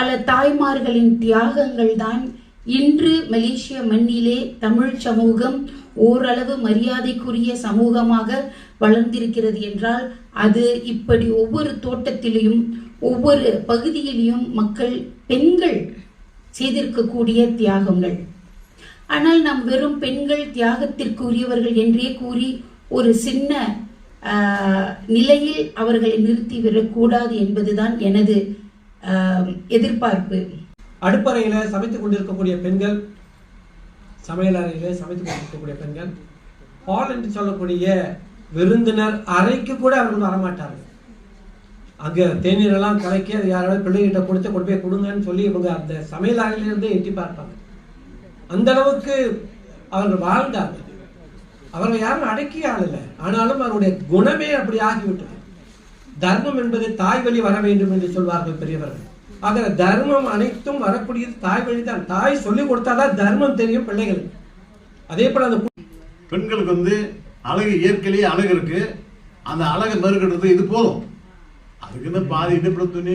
பல தாய்மார்களின் தியாகங்கள் தான் இன்று மலேசிய மண்ணிலே தமிழ் சமூகம் ஓரளவு மரியாதைக்குரிய சமூகமாக வளர்ந்திருக்கிறது என்றால் அது இப்படி ஒவ்வொரு தோட்டத்திலையும் ஒவ்வொரு பகுதியிலையும் மக்கள் பெண்கள் செய்திருக்கக்கூடிய தியாகங்கள். ஆனால் நாம் வெறும் பெண்கள் தியாகத்திற்கு உரியவர்கள் என்றே கூறி ஒரு சின்ன நிலையில் அவர்களை நிறுத்திவிடக்கூடாது என்பதுதான் எனது எதிர்பார்ப்பு. அடுப்பறையில சமைத்துக் கொண்டிருக்கக்கூடிய பெண்கள், சமையல் அறையில சமைத்துக் கொண்டிருக்கக்கூடிய பெண்கள், ஹால் என்று சொல்லக்கூடிய விருந்தினர் அறைக்கு கூட அவர்கள் வரமாட்டார்கள். அங்க தேநீர் எல்லாம் கலக்கி அது யாராவது பிள்ளைகிட்ட கொடுத்து கொண்டு போய் கொடுங்கன்னு சொல்லி இவங்க அந்த சமையல் அறையிலிருந்தே எட்டி பார்ப்பாங்க. அந்த அளவுக்கு அவர்கள் வாழ்ந்தார்கள். அவர்கள் யாரும் அடக்கிய ஆள் இல்லை. ஆனாலும் அவருடைய குணமே அப்படி ஆகிவிட்டது. தர்மம் என்பது தாய் வழி வர வேண்டும் என்று சொல்வார்கள் பெரியவர்கள். ஆக தர்மம் அனைத்தும் வரக்கூடியது தாய் வழி தான். தாய் சொல்லிக் கொடுத்தாதான் தர்மம் தெரியும் பிள்ளைகளுக்கு. அதே போல அந்த பெண்களுக்கு வந்து அழகு இயற்கையிலேயே அழகு இருக்கு. அந்த அழகை மறுக்கிறது இது போதும். அதுக்குன்னு பாதி இடுப்புல துணி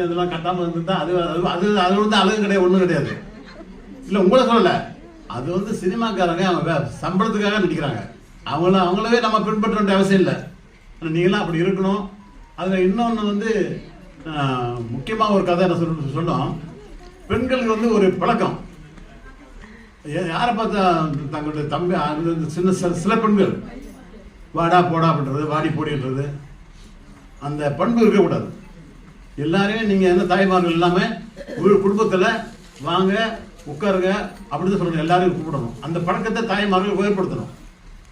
அதெல்லாம் கட்டாம இருந்தா அது அது அது வந்து அழகு கிடையாது, ஒண்ணும் கிடையாது. இல்ல உங்களை சொல்லல, அது வந்து சினிமாக்காரங்க அவங்க சம்பளத்துக்காக நடிக்கிறாங்க. அவங்களவே நம்ம பின்பற்ற வேண்டிய அவசியம் இல்லை. நீங்களாம் அப்படி இருக்கணும். அதுல இன்னொன்னு வந்து முக்கியமாக ஒரு கதை என்ன சொன்னோம். பெண்களுக்கு வந்து ஒரு பழக்கம், யாரை பார்த்தா தங்களுடைய தம்பி சின்ன சில பெண்கள் வாடா போடா அப்படின்றது, வாடி போடின்றது, அந்த பண்பு இருக்கக்கூடாது. எல்லாரையும் நீங்க என்ன தாய்மார்கள் இல்லாம குடும்பத்துல வாங்க உட்காருங்க அப்படின்னு சொல்லணும். எல்லாரையும் கூப்பிடணும். அந்த பழக்கத்தை தாய்மார்கள் ஏற்படுத்தணும்.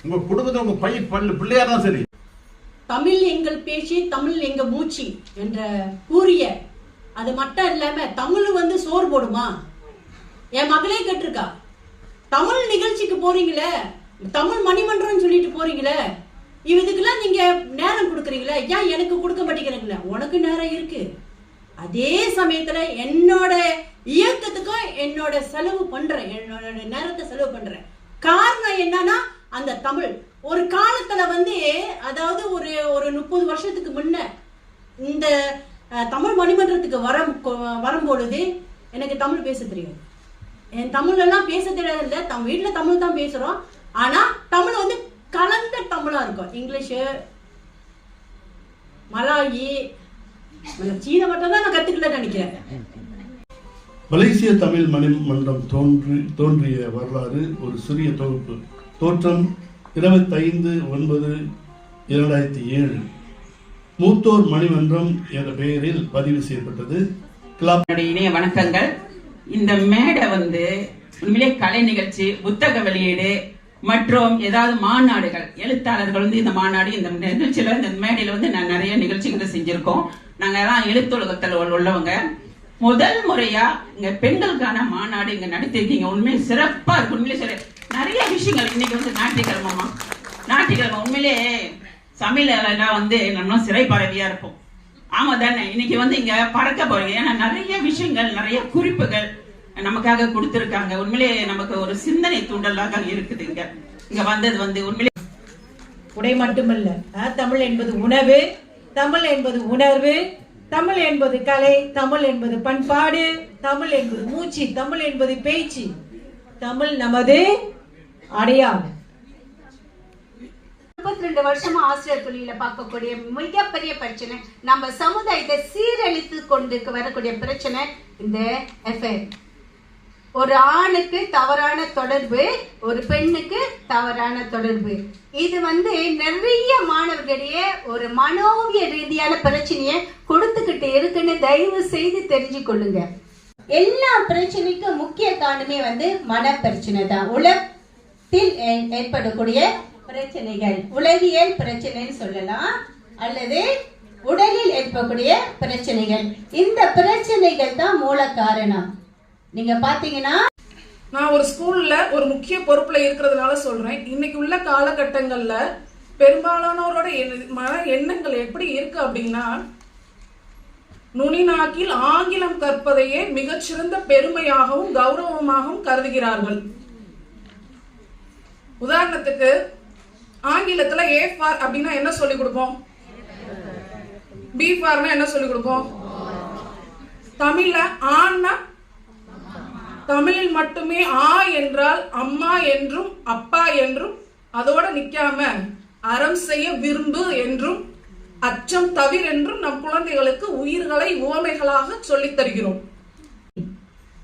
உங்க குடும்பத்தை உங்க பிள்ளையா தான் சரி. தமிழ் எங்கள் பேச்சு, தமிழ் எங்க மூச்சு என்ற கூறிய அது மட்டும் இல்லாம தமிழ் வந்து சோறு போடுமா? என் மகளே கேட்டிருக்கா. தமிழ் நிகழ்ச்சிக்கு போறீங்களே, தமிழ் மணிமன்றம் சொல்லிட்டு போறீங்களே, இதுக்கெல்லாம் நீங்க நேரம் கொடுக்குறீங்களே, ஏன் எனக்கு கொடுக்க மாட்டேங்கிறீங்களே? உனக்கு நேரம் இருக்கு. அதே சமயத்துல என்னோட இயக்கத்துக்கும் என்னோட செலவு பண்றேன், என்னோட நேரத்தை செலவு பண்றேன். காரணம் என்னன்னா அந்த தமிழ் ஒரு காலத்துல வந்து, அதாவது ஒரு 30 வருஷத்துக்கு முன்ன இந்த தமிழ் மணிமன்றத்துக்கு வரும்பொழுது எனக்கு தமிழ் பேச தெரியும். என் தமிழ் எல்லாம் பேச தெரியாது இல்லை, வீட்டுல தமிழ் தான் பேசுறோம். ஆனா தமிழ் வந்து கலந்த தமிழா இருக்கும். இங்கிலீஷு, மலாயி, சீன மட்டும் தான் நான் கத்துக்கலன்னு நினைக்கிறேன். மலேசிய தமிழ் மணிமன்றம் தோன்றிய வரலாறு ஒரு சிறிய தொகுப்பு. தோற்றம் 25/9/2007 மூத்தோர் மணிமன்றம் என்ற பெயரில் பதிவு செய்யப்பட்டது. இணைய வணக்கங்கள். இந்த மேடை வந்து உண்மையிலே கலை நிகழ்ச்சி, புத்தக வெளியீடு மற்றும் ஏதாவது மாநாடுகள், எழுத்தாளர்கள் வந்து இந்த மாநாடு இந்த நிகழ்ச்சியில இந்த மேடையில வந்து நான் நிறைய நிகழ்ச்சிகளை செஞ்சிருக்கோம். நாங்க எல்லாம் எழுத்துலகத்தில் உள்ளவங்க. முதல் முறையா இங்க பெண்களுக்கான மாநாடு இங்க நடத்திருக்கீங்க. உண்மையிலே சிறப்பா இருக்கு. உண்மையிலே நிறைய விஷயங்கள் இன்னைக்கு வந்து ஞாயிற்றுக்கிழமை உண்மையிலே சமையலாம் வந்து நம்ம சிறை பறவையா இருப்போம். ஆமா தானே? இன்னைக்கு வந்து இங்க பறக்க போறீங்க. ஏன்னா நிறைய விஷயங்கள், நிறைய குறிப்புகள் நமக்காக கொடுத்திருக்காங்க. உண்மையிலே நமக்கு ஒரு சிந்தனை தூண்டலாக இருக்குது. இங்க வந்தது வந்து உண்மையிலே உடை மட்டுமல்ல, தமிழ் என்பது உணவு, தமிழ் என்பது உணர்வு, தமிழ் என்பது கலை, தமிழ் என்பது பண்பாடு, தமிழ் என்பது மூச்சு, தமிழ் என்பது பேச்சு, தமிழ் நமது அடையாளம். 32 வருஷமா ஆசிரியர் தொழில பார்க்கக்கூடிய மிகப்பெரிய பிரச்சனை, நம்ம சமுதாயத்தை சீரழித்து கொண்டு வரக்கூடிய பிரச்சனை இந்த எஃப்ஐஆர். ஒரு ஆணுக்கு தவறான தொடர்பு, ஒரு பெண்ணுக்கு தவறான தொடர்பு. இது வந்து நிறைய மாணவர்களிடையே ஒரு மனோவிய ரீதியான பிரச்சனையை கொடுத்துக்கிட்டு இருக்குன்னு தயவு செய்து தெரிஞ்சு கொள்ளுங்க. எல்லா பிரச்சனைக்கும் முக்கிய காரணமே வந்து மன பிரச்சனை தான். உலகத்தில் ஏற்படக்கூடிய பிரச்சனைகள், உளவியல் பிரச்சனைன்னு சொல்லலாம், அல்லது உடலில் ஏற்படக்கூடிய பிரச்சனைகள். இந்த பிரச்சனைகள் தான் மூல காரணம். நீங்க பாத்தீங்கன்னா, நான் ஒரு ஸ்கூல்ல ஒரு முக்கிய பொறுப்புல இருக்கிறதுனால சொல்றேன். இன்னைக்கு உள்ள காலகட்டங்கள்ல பெரும்பாலானவரோட மன எண்ணங்கள் எப்படி இருக்கு அப்படின்னா, நுனிநாக்கில் ஆங்கிலம் கற்பதையே மிகச்சிறந்த பெருமையாகவும் கௌரவமாகவும் கருதுகிறார்கள். உதாரணத்துக்கு ஆங்கிலத்துல A ஃபார் அப்படின்னா என்ன சொல்லி கொடுப்போம்? B ஃபார்னா என்ன சொல்லி கொடுப்போம்? தமிழ்ல ஆன்னா தமிழில் மட்டுமே ஆ என்றால் அம்மா என்றும் அப்பா என்றும், அதோட நிக்காம அறம் செய்ய விரும்பு என்றும் அச்சம் தவிர என்றும் நம் குழந்தைகளுக்கு உயிர்களை உவமைகளாக சொல்லித் தருகிறோம்.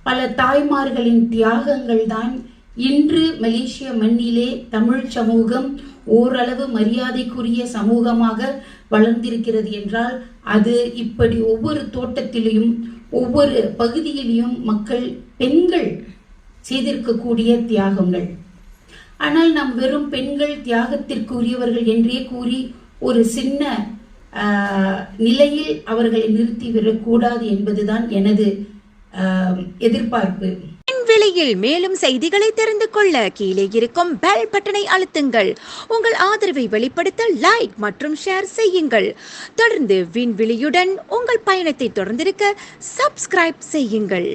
பல தாய்மார்களின் தியாகங்கள் தான் இன்று மலேசிய மண்ணிலே தமிழ் சமூகம் ஓரளவு மரியாதைக்குரிய சமூகமாக வளர்ந்திருக்கிறது என்றால் அது இப்படி ஒவ்வொரு தோட்டத்திலையும் ஒவ்வொரு பகுதியிலையும் மக்கள் பெண்கள் செய்திருக்கக்கூடிய தியாகங்கள். ஆனால் நாம் வெறும் பெண்கள் தியாகத்திற்குரியவர்கள் என்றே கூறி ஒரு சின்ன நிலையில் அவர்களை நிறுத்திவிடக்கூடாது என்பதுதான் எனது எதிர்பார்ப்பு. விலையில் மேலும் செய்திகளை தெரிந்து கொள்ள கீழே இருக்கும் பெல் பட்டனை அழுத்துங்கள். உங்கள் ஆதரவை வெளிப்படுத்த லைக் மற்றும் ஷேர் செய்யுங்கள். தொடர்ந்து விண்வெளியுடன் உங்கள் பயணத்தை தொடர்ந்திருக்க சப்ஸ்கிரைப் செய்யுங்கள்.